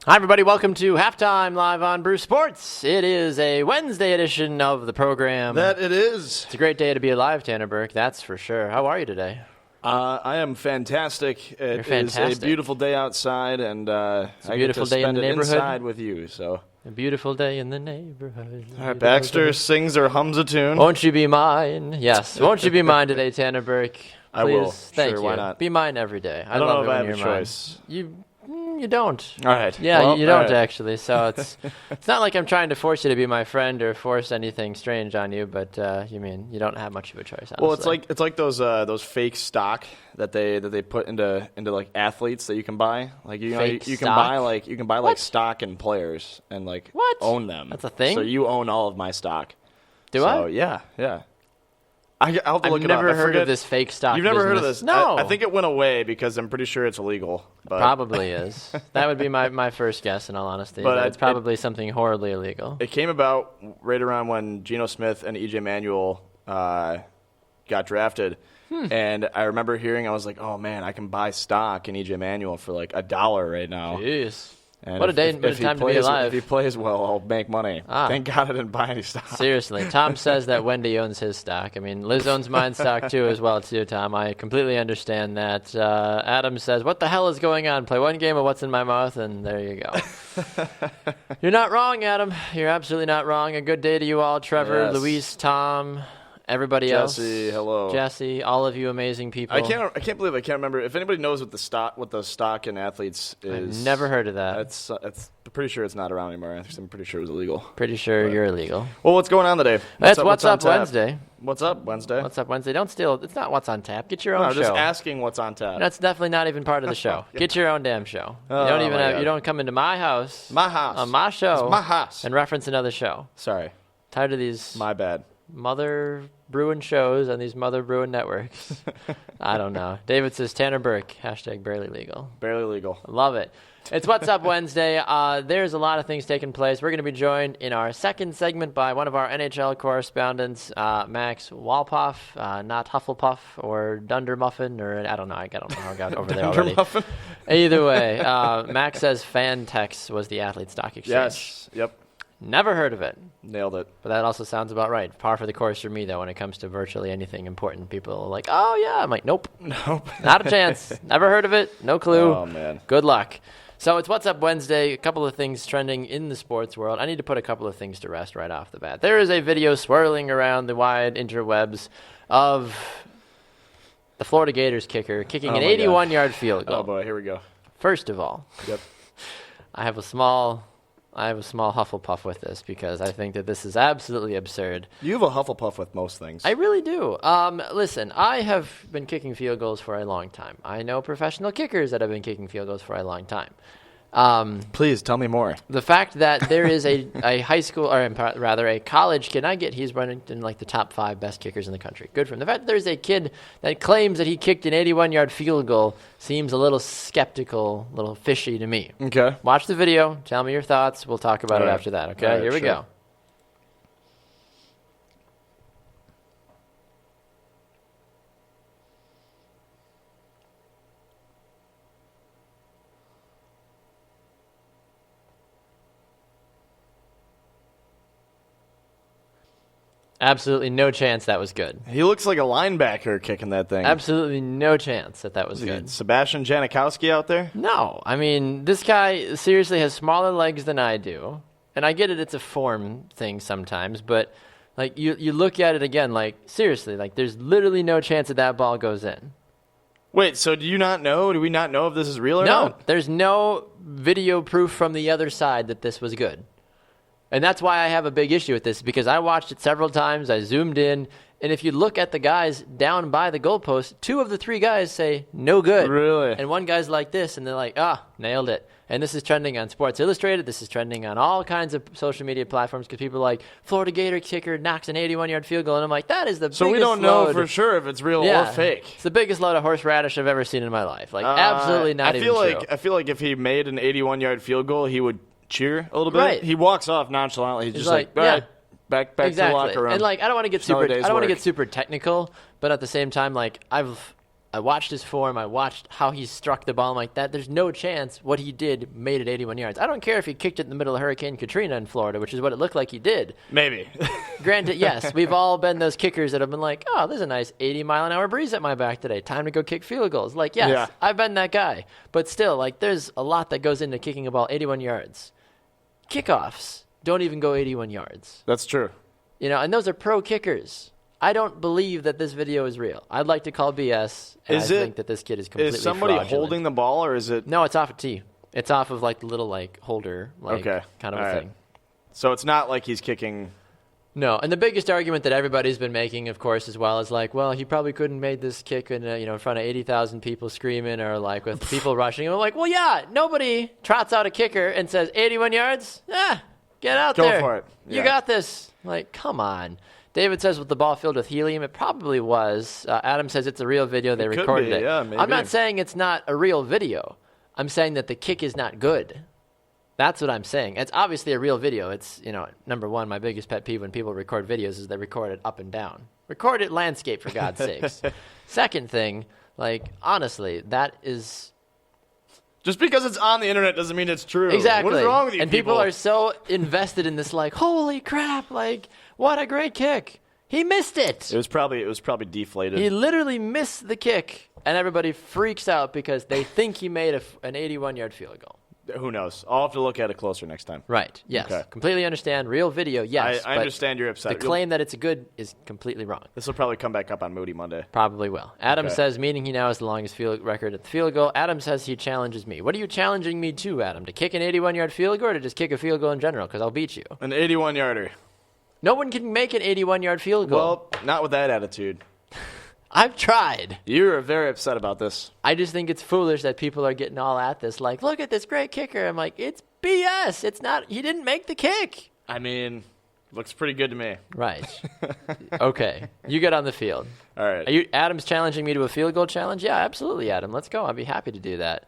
Hi, everybody. Welcome to Halftime Live on Bruce Sports. It is a Wednesday edition of the program. That it is. It's a great day to be alive, Tanner Burke. That's for sure. How are you today? I am fantastic. You're It fantastic. is a beautiful day outside, and It's a I beautiful get to day in spend the it neighborhood. inside with you. So, A beautiful day in the neighborhood. all right, Baxter sings or hums a tune. Won't you be mine? Yes. Won't you be mine today, Tanner Burke? Please. I will. Thank Sure, you. why not? Be mine every day. I don't love know if it I when have a you're mine. choice. You don't. All right. Yeah, Well, you don't all right. actually. So it's not like I'm trying to force you to be my friend or force anything strange on you, but you don't have much of a choice. Honestly. Well, it's like those fake stock that they put into like athletes that you can buy. Like you Fake can stock? buy What? stock in players and like What? own them. That's a thing? So you own all of my stock. Do so, I? Yeah. I'll have to I've look it up. never I heard forget- of this fake stock. You've never heard of business. this? No. I think it went away because I'm pretty sure it's illegal. But Probably is. That would be my first guess, in all honesty. But That it's probably something horribly illegal. It came about right around when Geno Smith and E.J. Manuel got drafted. And I remember hearing, I was like, oh, man, I can buy stock in E.J. Manuel for like $1 right now. Jeez. And What a day, if what a he time to be plays- alive. If he plays well, I'll make money. Ah. Thank God I didn't buy any stock. Seriously. Tom says that Wendy owns his stock. I mean, Liz owns mine stock too as well too, Tom. I completely understand that. Adam says, what the hell is going on? Play one game of What's in My Mouth, and there you go. You're not wrong, Adam. You're absolutely not wrong. A good day to you all, Trevor, Yes. Luis, Tom, everybody else. Jesse, hello. Jesse, all of you amazing people. I can't believe I can't remember. If anybody knows what the stock in athletes is. I've never heard of that. It's I'm pretty sure it's not around anymore. I'm pretty sure it was illegal. Pretty sure you're illegal. Well, what's going on today? That's What's on Up tap? Wednesday. What's up Wednesday? What's Up Wednesday? Don't steal. It's not What's on Tap. Get your No, own I'm show. just asking what's on tap. That's definitely not even part of the show. Get your own damn show. Oh, You don't even my have, God. you don't come into my house. My house. On my show. It's my house. And reference another show. Sorry, Tired of these my bad. mother brewing shows on these mother brewing networks. I don't know. David says Tanner Burke, hashtag barely legal. Barely legal. Love it. It's What's Up Wednesday. There's a lot of things taking place. We're going to be joined in our second segment by one of our NHL correspondents, Max Walpoff, not Hufflepuff or Dunder Muffin, or I don't know. I don't know how I got over there already. Muffin? Either way, Max says Fantex was the athlete stock exchange. Yes. Yep. Never heard of it, Nailed it. but that also sounds about right. Par for the course for me, though, when it comes to virtually anything important. People are like, oh, yeah. I'm like, nope. Nope. Not a chance. Never heard of it. No clue. Oh man. Good luck. So it's What's Up Wednesday. A couple of things trending in the sports world. I need to put a couple of things to rest right off the bat. There is a video swirling around the wide interwebs of the Florida Gators kicker kicking Oh an my God. 81-yard field goal. Oh boy. Here we go. First of all, Yep. I have a small Hufflepuff with this because I think that this is absolutely absurd. You have a Hufflepuff with most things. I really do. Listen, I have been kicking field goals for a long time. I know professional kickers that have been kicking field goals for a long time. Please tell me more. The fact that there is a high school, or rather a college kid, I get he's running in like the top 5 best kickers in the country. Good for him. The fact that there's a kid that claims that he kicked an 81-yard field goal seems a little skeptical, a little fishy to me. Okay. Watch the video. Tell me your thoughts. We'll talk about it All right. after that, okay? All right, Here we sure. go. Absolutely no chance that was good. He looks like a linebacker kicking that thing. Absolutely no chance that was good. Sebastian Janikowski out there? No, I mean, this guy seriously has smaller legs than I do. And I get it, it's a form thing sometimes, but like you look at it again, like seriously, like there's literally no chance that ball goes in. Wait, so do you not know? Do we not know if this is real or No, not? there's no video proof from the other side that this was good. And that's why I have a big issue with this, because I watched it several times, I zoomed in, and if you look at the guys down by the goalpost, 2 of the 3 guys say, no good. Really? And one guy's like this, and they're like, nailed it. And this is trending on Sports Illustrated. This is trending on all kinds of social media platforms because people are like, Florida Gator kicker knocks an 81-yard field goal. And I'm like, that is the biggest So we don't know load. for sure if it's real Yeah. or fake. It's the biggest load of horseradish I've ever seen in my life. Like, absolutely not I even feel true. like I feel like if he made an 81-yard field goal, he would cheer a little bit. Right. He walks off nonchalantly. He's just like, all right, back exactly. to the locker room. And like, I don't want to get Another super. I day's don't want to work. get super technical, but at the same time, like, I've I watched his form. I watched how he struck the ball. I'm like, there's no chance what he did made it 81 yards. I don't care if he kicked it in the middle of Hurricane Katrina in Florida, which is what it looked like he did. Maybe. Granted, yes, we've all been those kickers that have been like, oh, there's a nice 80-mile-an-hour breeze at my back today. Time to go kick field goals. Like, yes, Yeah. I've been that guy. But still, like, there's a lot that goes into kicking a ball 81 yards. Kickoffs don't even go 81 yards. That's true. You know, and those are pro kickers. I don't believe that this video is real. I'd like to call BS. And think that this kid is completely Is somebody fraudulent. holding the ball, or is it? No, it's off a tee. It's off of like the little like holder, like kind of All a right. thing. So it's not like he's kicking. No, and the biggest argument that everybody's been making, of course, as well, is like, well, he probably couldn't made this kick in in front of 80,000 people screaming or like with people rushing. I'm like, well, yeah, nobody trots out a kicker and says 81 yards. Get out there. Go for it. You Yeah. got this. Like, come on. David says with the ball filled with helium, it probably was. Adam says it's a real video. They It could recorded be, it. yeah, maybe. I'm not saying it's not a real video. I'm saying that the kick is not good. That's what I'm saying. It's obviously a real video. It's, number one, my biggest pet peeve when people record videos is they record it up and down. Record it landscape, for God's sakes. Second thing, like, honestly, that is... Just because it's on the internet doesn't mean it's true. Exactly. What is wrong with you and people are so invested in this, like, holy crap, like, what a great kick. He missed it. It was probably deflated. He literally missed the kick, and everybody freaks out because they think he made an 81-yard field goal. Who knows? I'll have to look at it closer next time. Right, yes. Okay. Completely understand. Real video, yes. I but understand you're upset. The claim that it's good is completely wrong. This will probably come back up on Moody Monday. Probably will. Adam Okay. says, meaning he now has the longest field record at the field goal. Adam says he challenges me. What are you challenging me to, Adam? To kick an 81-yard field goal or to just kick a field goal in general? Because I'll beat you. An 81-yarder. No one can make an 81-yard field goal. Well, not with that attitude. I've tried. You're very upset about this. I just think it's foolish that people are getting all at this. Like, look at this great kicker. I'm like, it's BS. It's not. He didn't make the kick. I mean, looks pretty good to me. Right. Okay. You get on the field. All right. Adam's challenging me to a field goal challenge? Yeah, absolutely, Adam. Let's go. I'd be happy to do that.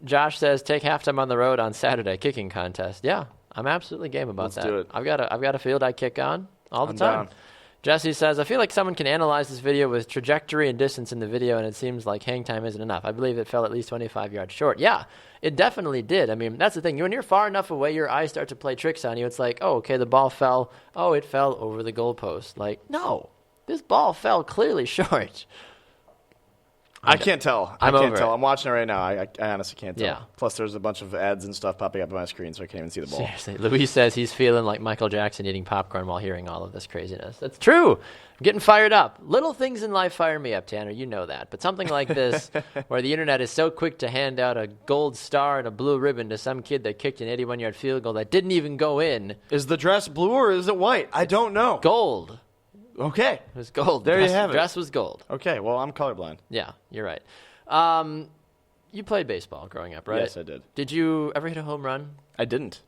Josh says, take halftime on the road on Saturday kicking contest. Yeah, I'm absolutely game about Let's that. do it. I've got a field I kick on all the I'm time. down. Jesse says, I feel like someone can analyze this video with trajectory and distance in the video, and it seems like hang time isn't enough. I believe it fell at least 25 yards short. Yeah, it definitely did. I mean, that's the thing. When you're far enough away, your eyes start to play tricks on you. It's like, oh, okay, the ball fell. Oh, it fell over the goalpost. Like, no, this ball fell clearly short. I can't tell. I'm I can't over tell. it. I'm watching it right now. I honestly can't tell. Yeah. Plus, there's a bunch of ads and stuff popping up on my screen, so I can't even see the ball. Seriously, Luis says he's feeling like Michael Jackson eating popcorn while hearing all of this craziness. That's true. I'm getting fired up. Little things in life fire me up, Tanner. You know that. But something like this, where the internet is so quick to hand out a gold star and a blue ribbon to some kid that kicked an 81-yard field goal that didn't even go in. Is the dress blue or is it white? I don't know. Gold. Okay. It was gold. There The you have it. dress was gold. Okay, well, I'm colorblind. Yeah, you're right. You played baseball growing up, right? Yes, I did. Did you ever hit a home run? I didn't.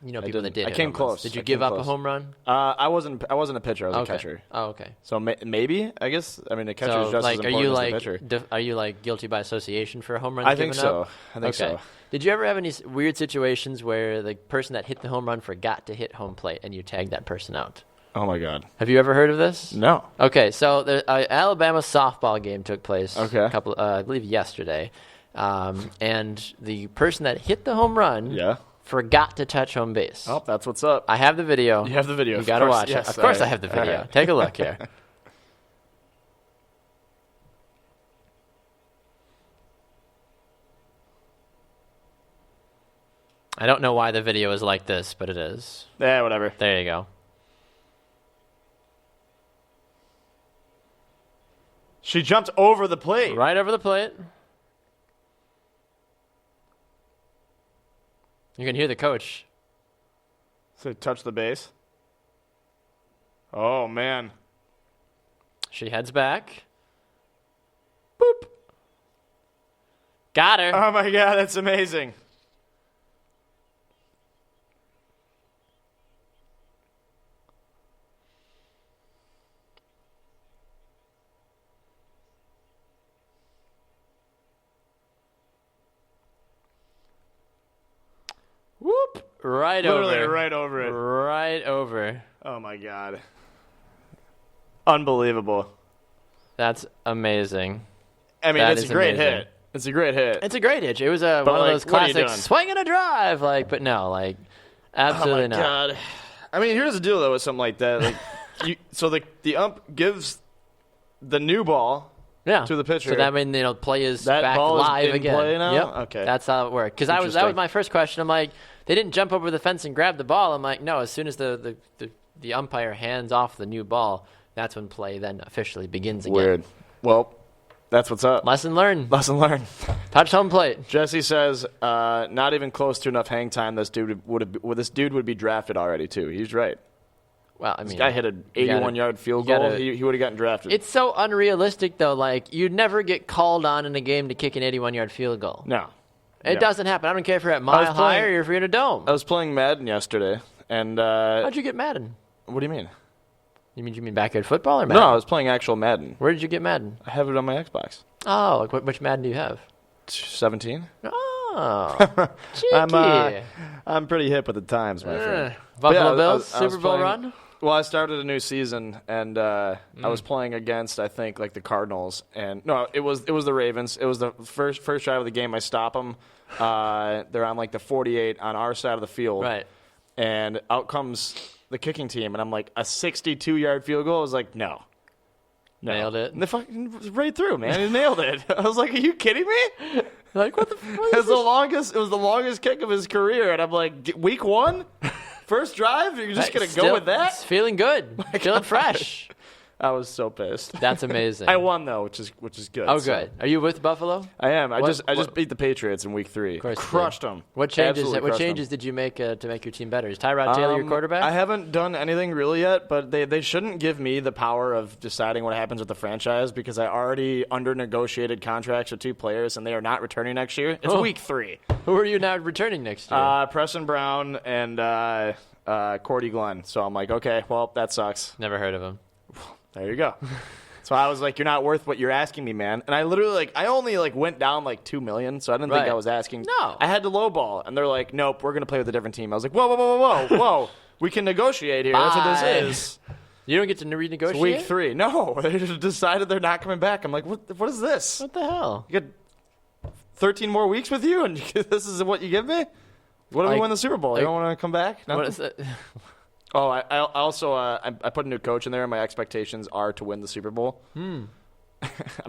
You know I people that didn't. did. I hit came home runs. close. Did you I give came up a close. home run? I wasn't a pitcher. I was Okay. a catcher. Oh, okay. So maybe, I guess. I mean, a catcher is So, just like, as are important you as like, the pitcher. are you like guilty by association for a home run? I think so. I think so. Did you ever have any weird situations where the person that hit the home run forgot to hit home plate and you tagged that person out? Oh my God. Have you ever heard of this? No. Okay, so the Alabama softball game took place. Okay. I believe yesterday, and the person that hit the home run Yeah. forgot to touch home base. Oh, that's what's up. I have the video. You have the video. You Of got to course, watch yes, it. Of course, all I have the right. video. All right. Take a look here. I don't know why the video is like this, but it is. Yeah, whatever. There you go. She jumped over the plate. Right over the plate. You can hear the coach. So touch the base. Oh man. She heads back. Boop. Got her. Oh my God, that's amazing. Whoop. Right Literally over. right over it. Right over. Oh my God. Unbelievable. That's amazing. I mean, That it's is a great amazing. hit. It's a great hit. It's a great hitch. It was one like, of those what are you classic doing? swing and a drive, but no, absolutely Oh my not. God. I mean, here's the deal though with something like that. So the ump gives the new ball Yeah. to the pitcher. So that means play is That back ball is live in again. play now? Yep. Okay. That's how it worked. Because that was my first question. I'm like, they didn't jump over the fence and grab the ball. I'm like, no. As soon as the umpire hands off the new ball, that's when play then officially begins again. Weird. Well, that's what's up. Lesson learned. Lesson learned. Touch home plate. Jesse says, not even close to enough hang time. This dude would be drafted already too. He's right. Well, I mean, This guy hit an 81-yard field goal. He would have gotten drafted. It's so unrealistic, though. You'd never get called on in a game to kick an 81-yard field goal. No. It doesn't happen. I don't care if you're at Mile High or if you're in a dome. I was playing Madden yesterday, and How'd you get Madden? what do you mean? You mean backyard football or Madden? No, I was playing actual Madden. Where did you get Madden? I have it on my Xbox. Oh, which Madden do you have? 17. Oh, cheeky. I'm pretty hip with the times, my friend. Buffalo I Bills was Super Bowl playing- run. Well, I started a new season, and I was playing against, I think, the Cardinals, and no, it was the Ravens. It was the first drive of the game. I stop them. They're on the 48 on our side of the field, Right. And out comes the kicking team, and I'm like, a 62-yard field goal. I was like, no. Nailed it. And they fucking right through, man. He nailed it. I was like, are you kidding me? What the fuck? It was the longest kick of his career, and I'm like, week one, first drive, you're just gonna go with that? It's feeling good. Feeling fresh. I was so pissed. That's amazing. I won though, which is good. Oh, so. good. Are you with Buffalo? I am. I What- just what- beat the Patriots in week 3. Of course you did. Crushed them. What changes? Absolutely What crushed changes them. did you make to make your team better? Is Tyrod Taylor your quarterback? I haven't done anything really yet, but they shouldn't give me the power of deciding what happens with the franchise because I already under negotiated contracts with 2 players and they are not returning next year. It's week 3. Who are you now returning next year? Preston Brown and Cordy Glenn. So I'm like, okay, well that sucks. Never heard of him. There you go. So I was like, you're not worth what you're asking me, man. And I literally, I only, went down, $2 million, so I didn't think Right. I was asking. No. I had to lowball, and they're like, nope, we're going to play with a different team. I was like, whoa. We can negotiate here. That's what Bye. this is. You don't get to renegotiate? It's week 3. No, they just decided they're not coming back. I'm like, what is this? What the hell? You got 13 more weeks with you, and this is what you give me? What if we win the Super Bowl? You don't want to come back? What is Nothing? that? Oh, I also I put a new coach in there, and my expectations are to win the Super Bowl. I'm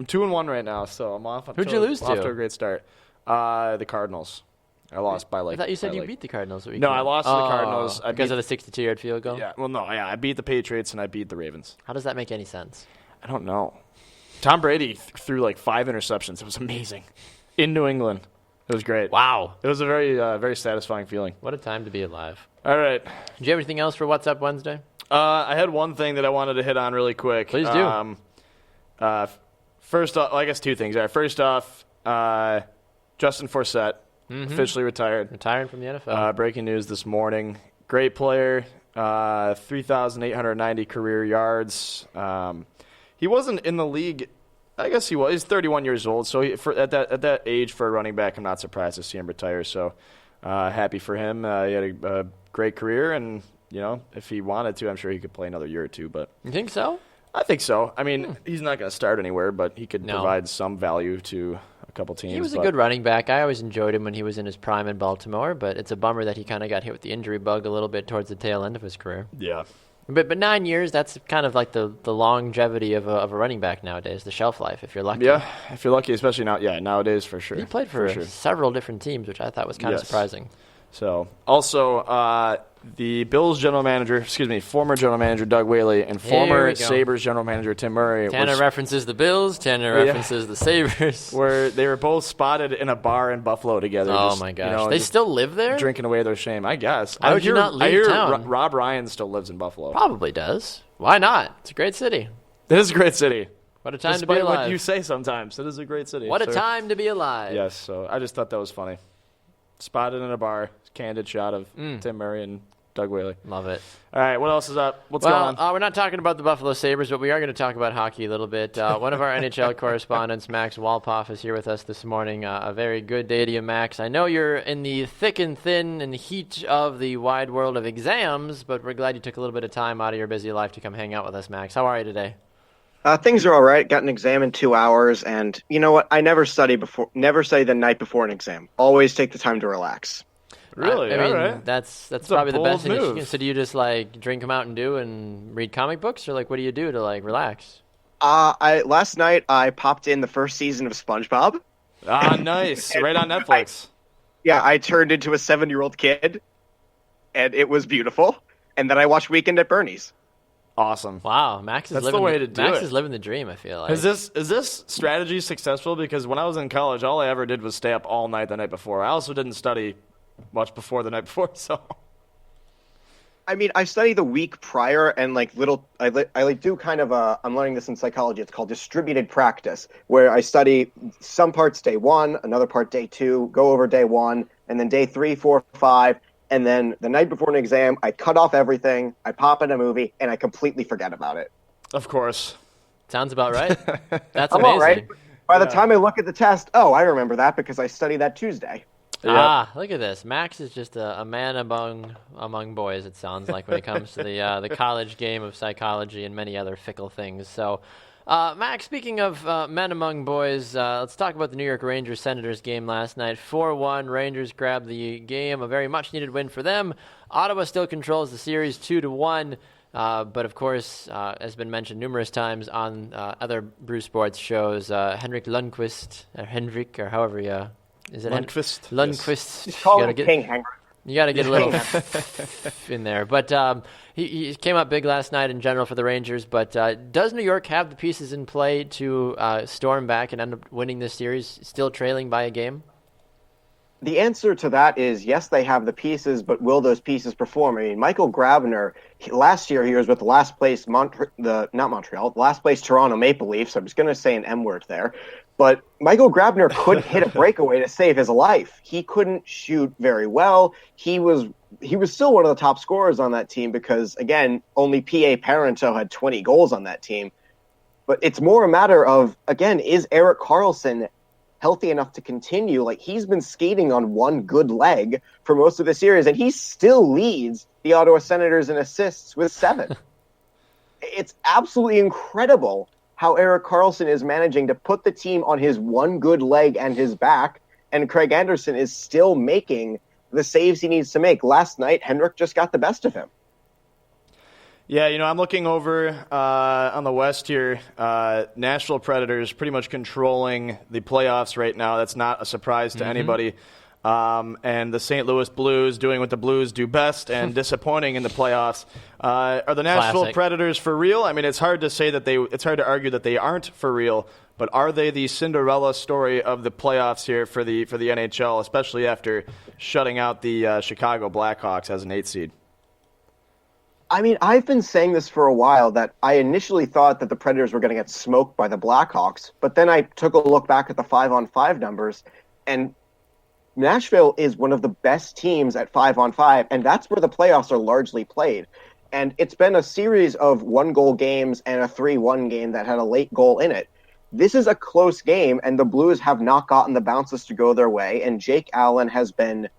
2-1 right now, so I'm off. Who'd you lose off to? to a great start. The Cardinals. I lost by I thought you said you beat the Cardinals. No, I lost to the Cardinals. I because beat- of the 62-yard field goal? Yeah, well, no, yeah, I beat the Patriots and I beat the Ravens. How does that make any sense? I don't know. Tom Brady threw 5 interceptions. It was amazing. In New England, it was great. Wow. It was a very very satisfying feeling. What a time to be alive. All right. Do you have anything else for What's Up Wednesday? I had one thing that I wanted to hit on really quick. Please do. First off, I guess 2 things. All right, first off, Justin Forsett officially retired. Retiring from the NFL. Breaking news this morning. Great player, 3,890 career yards. He wasn't in the league. I guess he was. He's 31 years old, so at that age for a running back, I'm not surprised to see him retire. So happy for him. He had a great career, and if he wanted to, I'm sure he could play another year or 2. But You think so? I think so. I mean, he's not going to start anywhere, but he could No. provide some value to a couple teams. He was a but- good running back. I always enjoyed him when he was in his prime in Baltimore, but it's a bummer that he kind of got hit with the injury bug a little bit towards the tail end of his career. Yeah. But 9 years, that's kind of like the longevity of a running back nowadays, the shelf life, if you're lucky. Yeah, if you're lucky, especially now. Yeah, nowadays for sure. He played for sure. several different teams, which I thought was kind of Yes. surprising. So, also, the Bills former general manager Doug Whaley and Here former we go. Sabres general manager Tim Murray Tanner references the Bills. Tanner references the Sabres. they were both spotted in a bar in Buffalo together. Oh, just, my gosh. They still live there? drinking away their shame, I guess. Why would you not leave I hear town? Rob Ryan still lives in Buffalo. Probably does. Why not? It's a great city. It is a great city. What a time to be Despite alive. what you say sometimes, it is a great city. What a sir. time to be alive. Yes, so I just thought that was funny. Spotted in a bar, candid shot of Tim Murray and Doug Whaley. Love it. All right, what else is up? What's going on? We're not talking about the Buffalo Sabres, but we are going to talk about hockey a little bit. One of our NHL correspondents, Max Walpoff, is here with us this morning. A very good day to you, Max. I know you're in the thick and thin and heat of the wide world of exams, but we're glad you took a little bit of time out of your busy life to come hang out with us, Max. How are you today? Things are all right. Got an exam in 2 hours, and you know what? I never study the night before an exam. Always take the time to relax. Really? I All mean, right. that's It's a probably the best bold thing that you can. move. So do you just like drink Mountain Dew and read comic books, or like what do you do to like relax? I last night I popped in the first season of SpongeBob, Ah, nice. and Right on I Netflix. yeah, I turned into a 7-year-old kid, and it was beautiful. And then I watched Weekend at Bernie's. Awesome. Wow, Max is That's the living way to do Max it. is living the dream. I feel like. Is this strategy successful? Because when I was in college, all I ever did was stay up all night the night before. I also didn't study much before the night before, so I mean, I study the week prior and like I like do kind of I'm learning this in psychology. It's called distributed practice, where I study some parts day one, another part day two, go over day one, and then day three, four, five, and then the night before an exam, I cut off everything, I pop in a movie, and I completely forget about it. of course. Sounds about right. That's I'm amazing. all right. By the Yeah. time I look at the test, oh, I remember that because I studied that Tuesday. Ah, look at this. Max is just a man among boys. It sounds like when it comes to the college game of psychology and many other fickle things. So, Max, speaking of men among boys, let's talk about the New York Rangers Senators game last night. 4-1. Rangers grabbed the game. A very much needed win for them. Ottawa still controls the series 2-1. But of course, has been mentioned numerous times on other Brew Sports shows. Henrik Lundqvist, or Henrik, or however you. Is it Lundqvist? Just Lundqvist. You call gotta him get, King Henry. you got to get a little in there. But he came up big last night in general for the Rangers. But does New York have the pieces in play to storm back and end up winning this series, still trailing by a game? The answer to that is yes, they have the pieces, but will those pieces perform? I mean, Michael Grabner, last year he was with the last place, the last place Toronto Maple Leafs. I'm just going to say an M word there. But Michael Grabner couldn't hit a breakaway to save his life. He couldn't shoot very well. He was still one of the top scorers on that team because, again, only P.A. Parento had 20 goals on that team. But it's more a matter of, again, is Erik Karlsson healthy enough to continue? Like, he's been skating on one good leg for most of the series, and he still leads the Ottawa Senators in assists with 7. It's absolutely incredible how Erik Karlsson is managing to put the team on his one good leg and his back, and Craig Anderson is still making the saves he needs to make. Last night, Henrik just got the best of him. Yeah, I'm looking over on the West here. Nashville Predators pretty much controlling the playoffs right now. That's not a surprise to anybody. And the St. Louis Blues doing what the Blues do best and disappointing in the playoffs. Are the Nashville Classic. Predators for real? I mean, it's hard to argue that they aren't for real, but are they the Cinderella story of the playoffs here for the NHL, especially after shutting out the Chicago Blackhawks as an 8 seed? I mean, I've been saying this for a while, that I initially thought that the Predators were going to get smoked by the Blackhawks, but then I took a look back at the 5-on-5 numbers, and Nashville is one of the best teams at 5-on-5, and that's where the playoffs are largely played. And it's been a series of 1-goal games and a 3-1 game that had a late goal in it. This is a close game, and the Blues have not gotten the bounces to go their way, and Jake Allen has been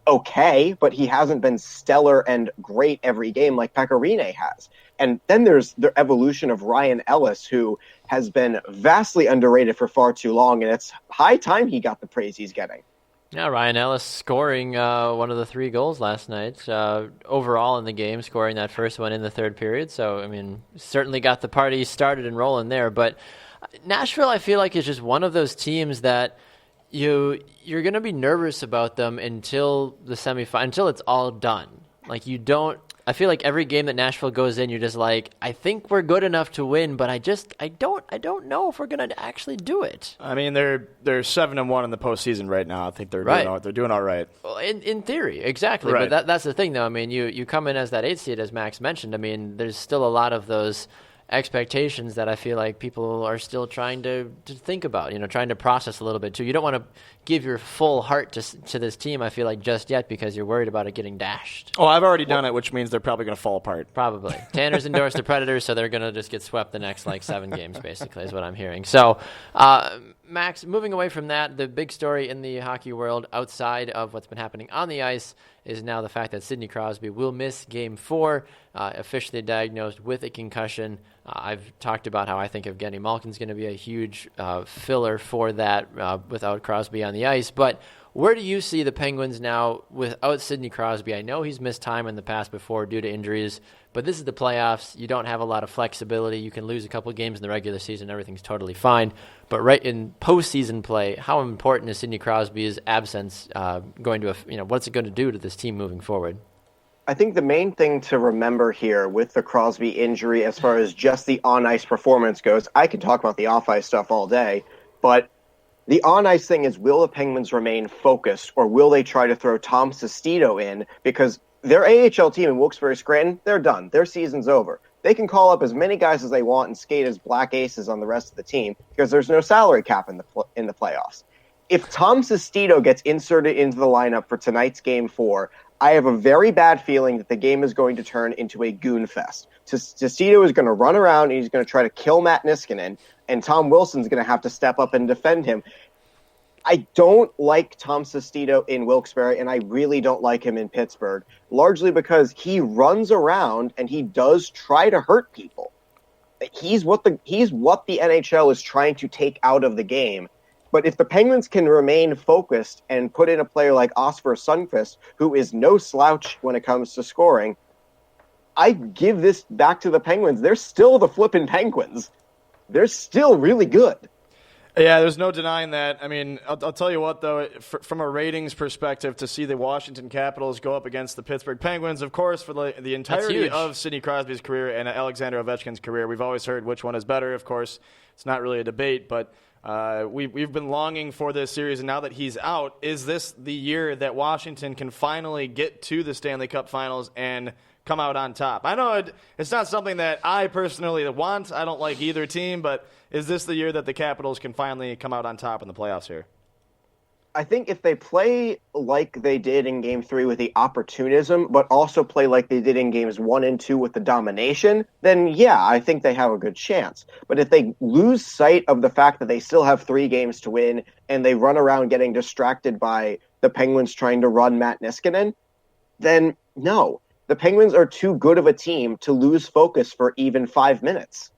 okay, but he hasn't been stellar and great every game like Pecorine has. And then there's the evolution of Ryan Ellis, who has been vastly underrated for far too long, and it's high time he got the praise he's getting. Yeah, Ryan Ellis scoring one of the 3 goals last night. Overall in the game, scoring that first one in the third period. So, I mean, certainly got the party started and rolling there. But Nashville, I feel like, is just one of those teams that you're going to be nervous about them until the semifinal, until it's all done. Like, you don't. I feel like every game that Nashville goes in, you're just like, I think we're good enough to win, but I don't know if we're going to actually do it. I mean, they're 7-1 in the postseason right now. I think they're doing all right. Well, in theory, exactly. Right. But that's the thing, though. I mean, you come in as that 8 seed, as Max mentioned. I mean, there's still a lot of those expectations that I feel like people are still trying to think about, trying to process a little bit too. You don't want to give your full heart to this team, I feel like, just yet, because you're worried about it getting dashed. Oh, I've already done it, which means they're probably going to fall apart. Probably. Tanner's endorsed the Predators, so they're going to just get swept the next 7 games, basically, is what I'm hearing. So, Max, moving away from that, the big story in the hockey world outside of what's been happening on the ice is now the fact that Sidney Crosby will miss Game 4, officially diagnosed with a concussion. I've talked about how I think Evgeny Malkin's going to be a huge filler for that without Crosby on the ice. But where do you see the Penguins now without Sidney Crosby? I know he's missed time in the past before due to injuries, but this is the playoffs. You don't have a lot of flexibility. You can lose a couple games in the regular season. Everything's totally fine. But right in postseason play, how important is Sidney Crosby's absence going to, what's it going to do to this team moving forward? I think the main thing to remember here with the Crosby injury, as far as just the on-ice performance goes, I could talk about the off-ice stuff all day, but the on-ice thing is, will the Penguins remain focused, or will they try to throw Tom Sestito in? Because their AHL team in Wilkes-Barre-Scranton, they're done. Their season's over. They can call up as many guys as they want and skate as black aces on the rest of the team because there's no salary cap in the playoffs. If Tom Sestito gets inserted into the lineup for tonight's Game 4, I have a very bad feeling that the game is going to turn into a goon fest. Sestito is going to run around and he's going to try to kill Matt Niskanen, and Tom Wilson's going to have to step up and defend him. I don't like Tom Sestito in Wilkes-Barre, and I really don't like him in Pittsburgh, largely because he runs around and he does try to hurt people. He's what the NHL is trying to take out of the game. But if the Penguins can remain focused and put in a player like Oscar Sundqvist, who is no slouch when it comes to scoring, I give this back to the Penguins. They're still the flippin' Penguins. They're still really good. Yeah, there's no denying that. I mean, I'll tell you what, though, from a ratings perspective, to see the Washington Capitals go up against the Pittsburgh Penguins, of course, for the entirety of Sidney Crosby's career and Alexander Ovechkin's career, we've always heard which one is better. Of course, it's not really a debate, but we've been longing for this series, and now that he's out, is this the year that Washington can finally get to the Stanley Cup Finals and come out on top? I know it's not something that I personally want. I don't like either team, but is this the year that the Capitals can finally come out on top in the playoffs here? I think if they play like they did in Game 3 with the opportunism, but also play like they did in Games 1 and 2 with the domination, then yeah, I think they have a good chance. But if they lose sight of the fact that they still have 3 games to win, and they run around getting distracted by the Penguins trying to run Matt Niskanen, then no. The Penguins are too good of a team to lose focus for even 5 minutes.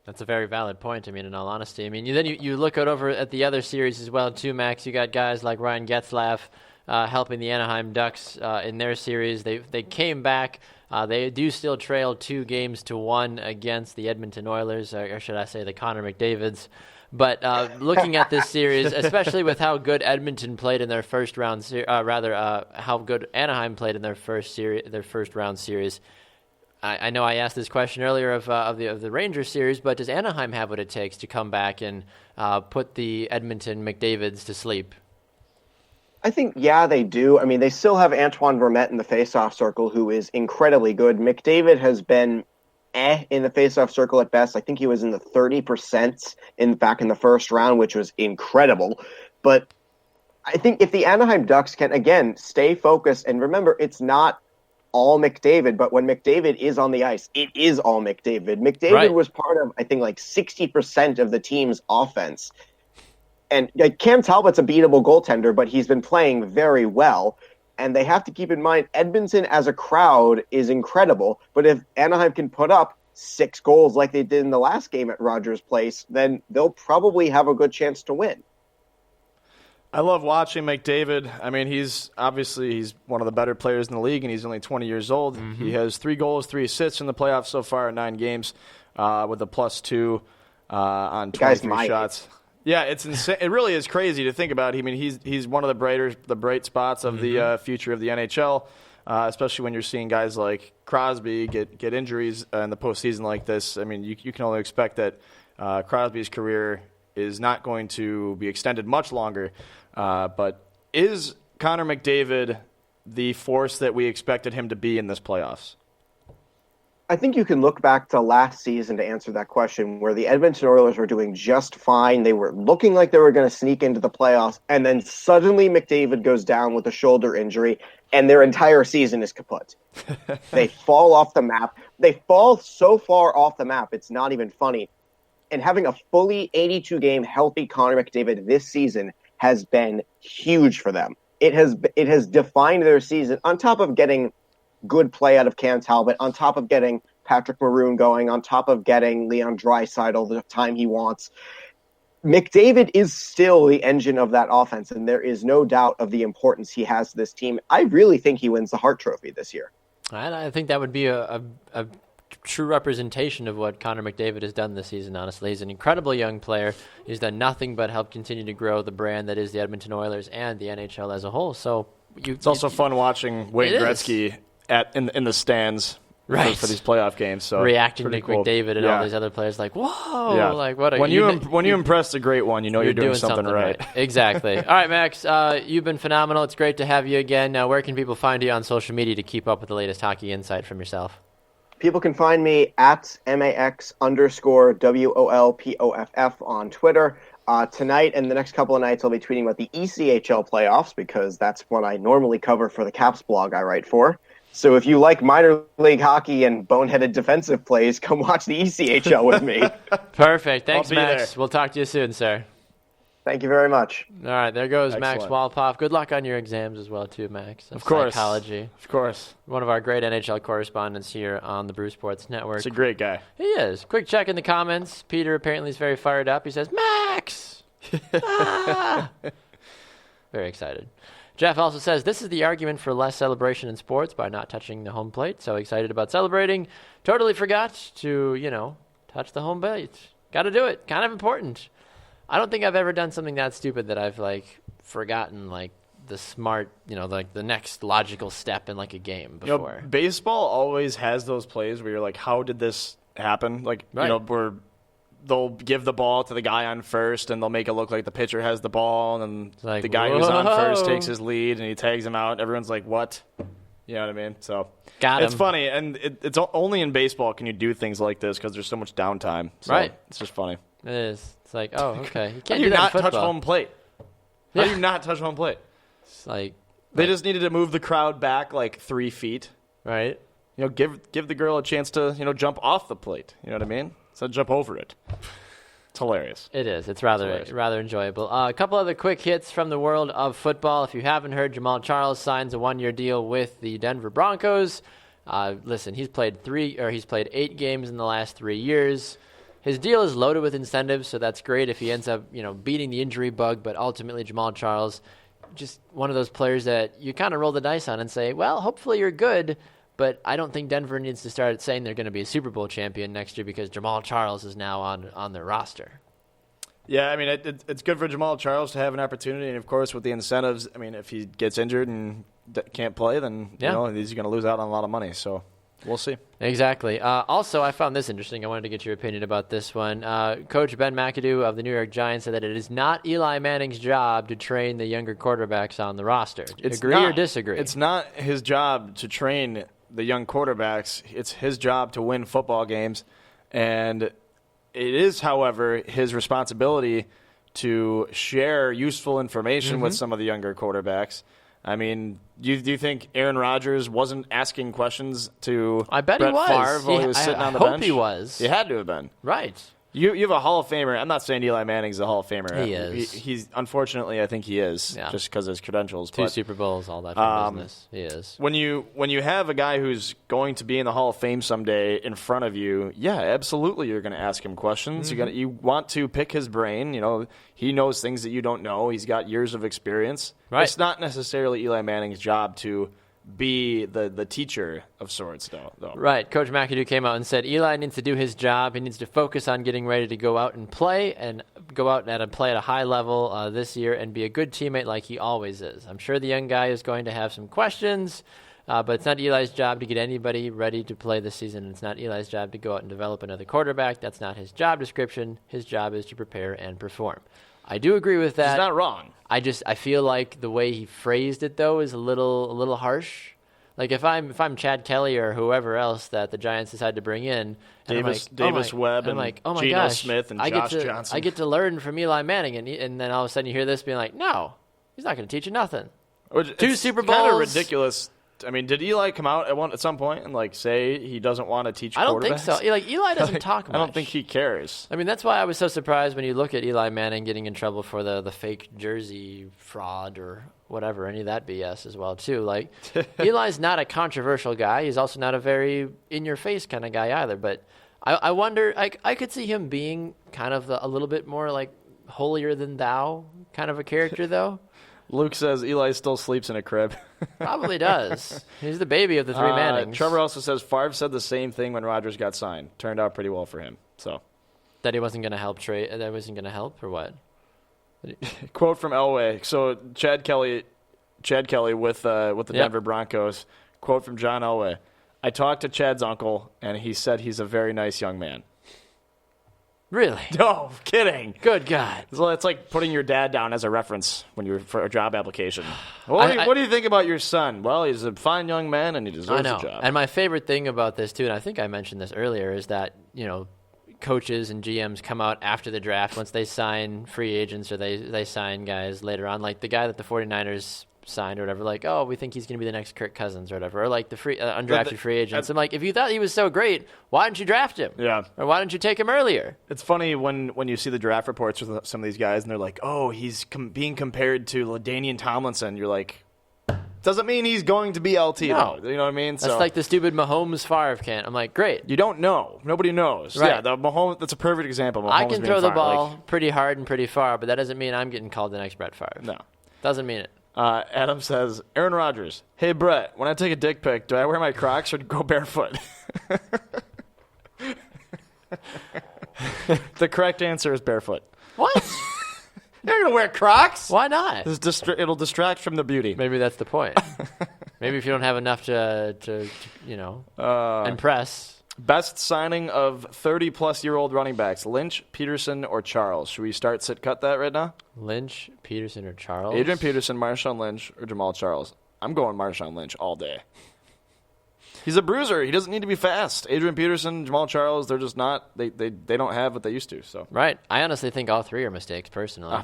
That's a very valid point. I mean, in all honesty, I mean, then you look over at the other series as well, too, Max. You got guys like Ryan Getzlaf helping the Anaheim Ducks in their series. They came back. They do still trail 2-1 against the Edmonton Oilers, or should I say the Connor McDavids. But looking at this series, especially with how good Edmonton played in their first round, how good Anaheim played in their first round series. I know I asked this question earlier of the Rangers series, but does Anaheim have what it takes to come back and put the Edmonton McDavids to sleep? I think, yeah, they do. I mean, they still have Antoine Vermette in the faceoff circle, who is incredibly good. McDavid has been in the faceoff circle at best. I think he was in the 30% back in the first round, which was incredible. But I think if the Anaheim Ducks can, again, stay focused, and remember, it's not all McDavid, but when McDavid is on the ice, it is all McDavid. McDavid was part of, I think, like 60% of the team's offense. And Cam Talbot's a beatable goaltender, but he's been playing very well. And they have to keep in mind, Edmonton as a crowd is incredible, but if Anaheim can put up 6 goals like they did in the last game at Rogers Place, then they'll probably have a good chance to win. I love watching McDavid. I mean, he's one of the better players in the league, and he's only 20 years old. Mm-hmm. He has 3 goals, 3 assists in the playoffs so far in 9 games, with a +2 on 23 shots. Yeah, it's insane. It really is crazy to think about. I mean, he's one of the bright spots of the future of the NHL, especially when you're seeing guys like Crosby get injuries in the postseason like this. I mean, you can only expect that Crosby's career is not going to be extended much longer. But is Connor McDavid the force that we expected him to be in this playoffs? I think you can look back to last season to answer that question, where the Edmonton Oilers were doing just fine. They were looking like they were going to sneak into the playoffs, and then suddenly McDavid goes down with a shoulder injury, and their entire season is kaput. They fall off the map. They fall so far off the map, it's not even funny. And having a fully 82-game healthy Connor McDavid this season has been huge for them. it has defined their season. On top of getting good play out of Cam Talbot, on top of getting Patrick Maroon going, on top of getting Leon Draisaitl the time he wants, McDavid is still the engine of that offense, and there is no doubt of the importance he has to this team. I really think he wins the Hart Trophy this year. And I think that would be a true representation of what Connor McDavid has done this season, honestly. He's an incredible young player. He's done nothing but help continue to grow the brand that is the Edmonton Oilers and the NHL as a whole. So it's also fun watching Wayne Gretzky in the stands for these playoff games. So reacting to cool. McDavid and all these other players like, whoa, like what? When you impress a great one, you know you're doing something right. Exactly. All right, Max, you've been phenomenal. It's great to have you again. Now, where can people find you on social media to keep up with the latest hockey insight from yourself? People can find me at MAX_WOLPOFF on Twitter. Tonight and the next couple of nights, I'll be tweeting about the ECHL playoffs because that's what I normally cover for the Caps blog I write for. So if you like minor league hockey and boneheaded defensive plays, come watch the ECHL with me. Perfect. Thanks, Max. There. We'll talk to you soon, sir. Thank you very much. All right, there goes Excellent. Max Walpoff. Good luck on your exams as well, too, Max. Of course. Psychology. Of course. One of our great NHL correspondents here on the Brew Sports Network. He's a great guy. He is. Quick check in the comments. Peter apparently is very fired up. He says, Max! Ah! Very excited. Jeff also says, this is the argument for less celebration in sports by not touching the home plate. So excited about celebrating. Totally forgot to, touch the home plate. Got to do it. Kind of important. I don't think I've ever done something that stupid that I've, forgotten, the smart, the next logical step in, a game before. Baseball always has those plays where you're like, how did this happen? Where they'll give the ball to the guy on first, and they'll make it look like the pitcher has the ball, and then the guy who's on first takes his lead, and he tags him out. Everyone's like, what? You know what I mean? So it's funny, and it's only in baseball can you do things like this because there's so much downtime. So it's just funny. It is. It's like, oh, okay. You How can't do you do that not in touch football. home plate? How do you not touch home plate? It's like they just needed to move the crowd back 3 feet. Right. Give the girl a chance to jump off the plate. You know what I mean? So jump over it. It's hilarious. It is. It's rather enjoyable. A couple other quick hits from the world of football. If you haven't heard, Jamal Charles signs a 1-year deal with the Denver Broncos. Listen, he's played 8 games in the last 3 years. His deal is loaded with incentives, so that's great if he ends up, beating the injury bug. But ultimately, Jamal Charles, just one of those players that you kind of roll the dice on and say, well, hopefully you're good. But I don't think Denver needs to start saying they're going to be a Super Bowl champion next year because Jamal Charles is now on their roster. Yeah, I mean, it's good for Jamal Charles to have an opportunity. And, of course, with the incentives, I mean, if he gets injured and can't play, then he's going to lose out on a lot of money. So we'll see. Exactly. Also, I found this interesting. I wanted to get your opinion about this one. Coach Ben McAdoo of the New York Giants said that it is not Eli Manning's job to train the younger quarterbacks on the roster. Agree or disagree? It's not his job to train the young quarterbacks. It's his job to win football games. And it is, however, his responsibility to share useful information with some of the younger quarterbacks. I mean, do you think Aaron Rodgers wasn't asking questions to Brett Favre while he was sitting on the bench? I hope he was. He had to have been. Right. You have a Hall of Famer. I'm not saying Eli Manning's a Hall of Famer. He is. He's unfortunately, I think he is, just because of his credentials. Two Super Bowls, all that for business. He is. When you have a guy who's going to be in the Hall of Fame someday in front of you, yeah, absolutely, you're going to ask him questions. You want to pick his brain. He knows things that you don't know. He's got years of experience. Right. It's not necessarily Eli Manning's job to be the teacher of sorts, though. Right. Coach McAdoo came out and said Eli needs to do his job. He needs to focus on getting ready to go out and play and go out and play at a high level this year and be a good teammate like he always is. I'm sure the young guy is going to have some questions, but it's not Eli's job to get anybody ready to play this season. It's not Eli's job to go out and develop another quarterback. That's not his job description. His job is to prepare and perform. I do agree with that. He's not wrong. I feel like the way he phrased it though is a little harsh. Like if I'm Chad Kelly or whoever else that the Giants decide to bring in, Davis Webb and oh Geno gosh, Smith and Josh Johnson. I get to learn from Eli Manning, and then all of a sudden you hear this being like, no, he's not going to teach you nothing. Two Super Bowls. Kind of ridiculous. I mean, did Eli come out at some point and say he doesn't want to teach quarterbacks? I don't think so. Eli doesn't talk much. I don't think he cares. I mean, that's why I was so surprised when you look at Eli Manning getting in trouble for the fake jersey fraud or whatever, any of that BS as well, too. Like, Eli's not a controversial guy. He's also not a very in-your-face kind of guy either. But I wonder, I could see him being kind of a little bit more, like, holier-than-thou kind of a character, though. Luke says Eli still sleeps in a crib. Probably does. He's the baby of the three Mannings. Trevor also says Favre said the same thing when Rodgers got signed. Turned out pretty well for him. So that he wasn't going to help trade. That wasn't going to help, or what? Quote from Elway. So Chad Kelly with the Denver Broncos. Quote from John Elway. I talked to Chad's uncle, and he said he's a very nice young man. Really? No, kidding. Good God. So it's like putting your dad down as a reference when you're for a job application. What do you think about your son? Well, he's a fine young man, and he deserves a job. And my favorite thing about this, too, and I think I mentioned this earlier, is that, coaches and GMs come out after the draft once they sign free agents or they sign guys later on. Like the guy that the 49ers signed or whatever, like, oh, we think he's going to be the next Kirk Cousins or whatever, or like the free undrafted free agents. I'm like, if you thought he was so great, why didn't you draft him? Yeah. Or why didn't you take him earlier? It's funny when you see the draft reports with some of these guys and they're like, oh, he's being compared to LaDainian Tomlinson. You're like, doesn't mean he's going to be LT, no. though. You know what I mean? That's like the stupid Mahomes Favre can't. I'm like, great. You don't know. Nobody knows. Right. Yeah, the Mahomes, that's a perfect example. Mahomes I can throw the ball like, pretty hard and pretty far, but that doesn't mean I'm getting called the next Brett Favre. No. Doesn't mean it. Adam says, Aaron Rodgers, hey, Brett, when I take a dick pic, do I wear my Crocs or go barefoot? The correct answer is barefoot. What? You're going to wear Crocs? Why not? It'll distract from the beauty. Maybe that's the point. Maybe if you don't have enough to impress. Best signing of 30-plus-year-old running backs, Lynch, Peterson, or Charles? Should we start sit-cut that right now? Lynch, Peterson, or Charles? Adrian Peterson, Marshawn Lynch, or Jamal Charles? I'm going Marshawn Lynch all day. He's a bruiser. He doesn't need to be fast. Adrian Peterson, Jamal Charles, they're just not. They don't have what they used to. So right. I honestly think all three are mistakes, personally.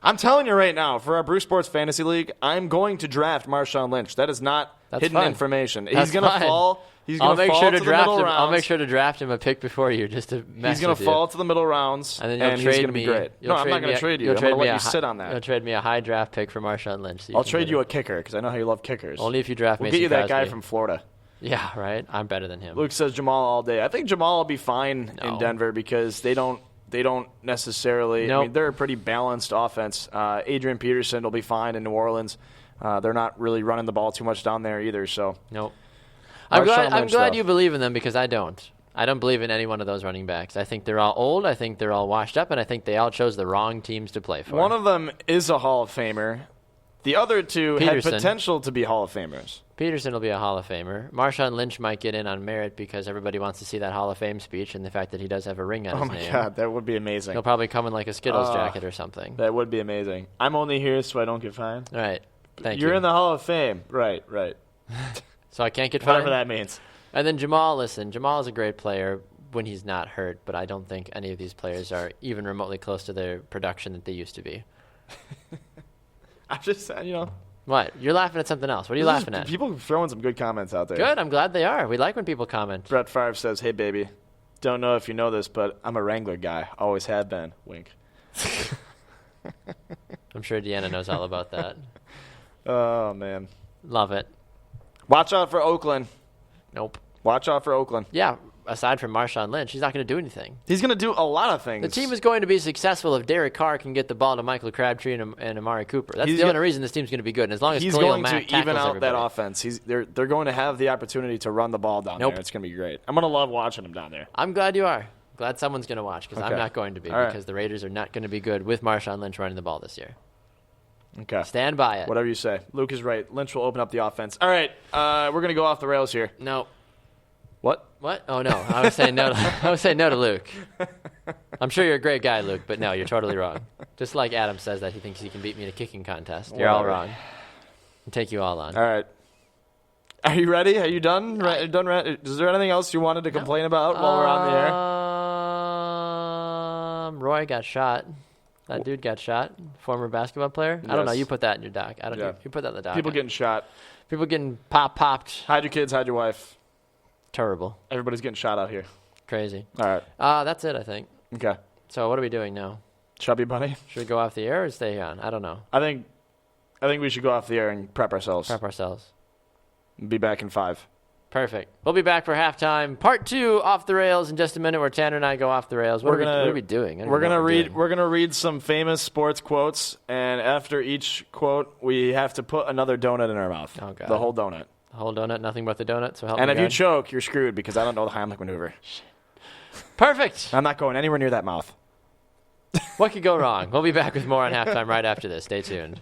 I'm telling you right now, for our Bruce Sports Fantasy League, I'm going to draft Marshawn Lynch. That is not hidden information. He's going to fall. He's going to fall to the middle rounds. I'll make sure to draft him a pick before you just to mess He's going to fall to the middle rounds, and then he's going to be great. No, I'm not going to trade you. I'm going to let you sit on that. You'll trade me a high draft pick for Marshawn Lynch. So I'll trade you a kicker because I know how you love kickers. Only if you draft We'll Mason get you that guy Crosby. from Florida. Yeah, right. I'm better than him. Luke says Jamal all day. I think Jamal will be fine in Denver because they don't necessarily. Nope. I mean, they're a pretty balanced offense. Adrian Peterson will be fine in New Orleans. They're not really running the ball too much down there either. So nope. I'm glad though. you believe in them because I don't. I don't believe in any one of those running backs. I think they're all old. I think they're all washed up, and I think they all chose the wrong teams to play for. One of them is a Hall of Famer. The other two had potential to be Hall of Famers. Peterson will be a Hall of Famer. Marshawn Lynch might get in on merit because everybody wants to see that Hall of Fame speech and the fact that he does have a ring on his name. Oh, my God. That would be amazing. He'll probably come in like a Skittles jacket or something. That would be amazing. I'm only here so I don't get fined. All right. Thank you. You're in the Hall of Fame. Right. So I can't get fined? Whatever that means. And then Jamal, Jamal is a great player when he's not hurt, but I don't think any of these players are even remotely close to their production that they used to be. I'm just saying, What? You're laughing at something else. What are you laughing at? People throwing some good comments out there. Good. I'm glad they are. We like when people comment. Brett Favre says, hey, baby, don't know if you know this, but I'm a Wrangler guy. Always have been. Wink. I'm sure Deanna knows all about that. Oh, man. Love it. Watch out for Oakland. Nope. Watch out for Oakland. Yeah, aside from Marshawn Lynch, he's not going to do anything. He's going to do a lot of things. The team is going to be successful if Derek Carr can get the ball to Michael Crabtree and Amari Cooper. That's the only reason this team's going to be good. And as long as he's Khalil going Mack to even out everybody. that offense, they're going to have the opportunity to run the ball down there. It's going to be great. I'm going to love watching him down there. I'm glad you are. Glad someone's going to watch because I'm not going to be All because the Raiders are not going to be good with Marshawn Lynch running the ball this year. Okay. Stand by it. Whatever you say. Luke is right. Lynch will open up the offense. All right. We're going to go off the rails here. No. What? What? Oh, no. I was saying no to Luke. I'm sure you're a great guy, Luke, but no, you're totally wrong. Just like Adam says that he thinks he can beat me in a kicking contest. You're all wrong. I'll take you all on. All right. Are you ready? Are you done? Is there anything else you wanted to complain about while we're on the air? Roy got shot. That dude got shot. Former basketball player. Yes. I don't know. You put that in your doc. I don't know. You put that in the doc. People getting shot. People getting popped. Hide your kids. Hide your wife. Terrible. Everybody's getting shot out here. Crazy. All right. That's it, I think. Okay. So what are we doing now? Chubby bunny. Should we go off the air or stay on? I don't know. I think I think we should go off the air and prep ourselves. Prep ourselves. Be back in 5. Perfect. We'll be back for halftime. Part 2 off the rails in just a minute, where Tanner and I go off the rails. What are we doing? We're gonna read some famous sports quotes, and after each quote, we have to put another donut in our mouth. Oh, God. The whole donut. The whole donut, nothing but the donut. So help And me if you God. choke, you're screwed because I don't know the Heimlich maneuver. Perfect. I'm not going anywhere near that mouth. What could go wrong? We'll be back with more on halftime right after this. Stay tuned.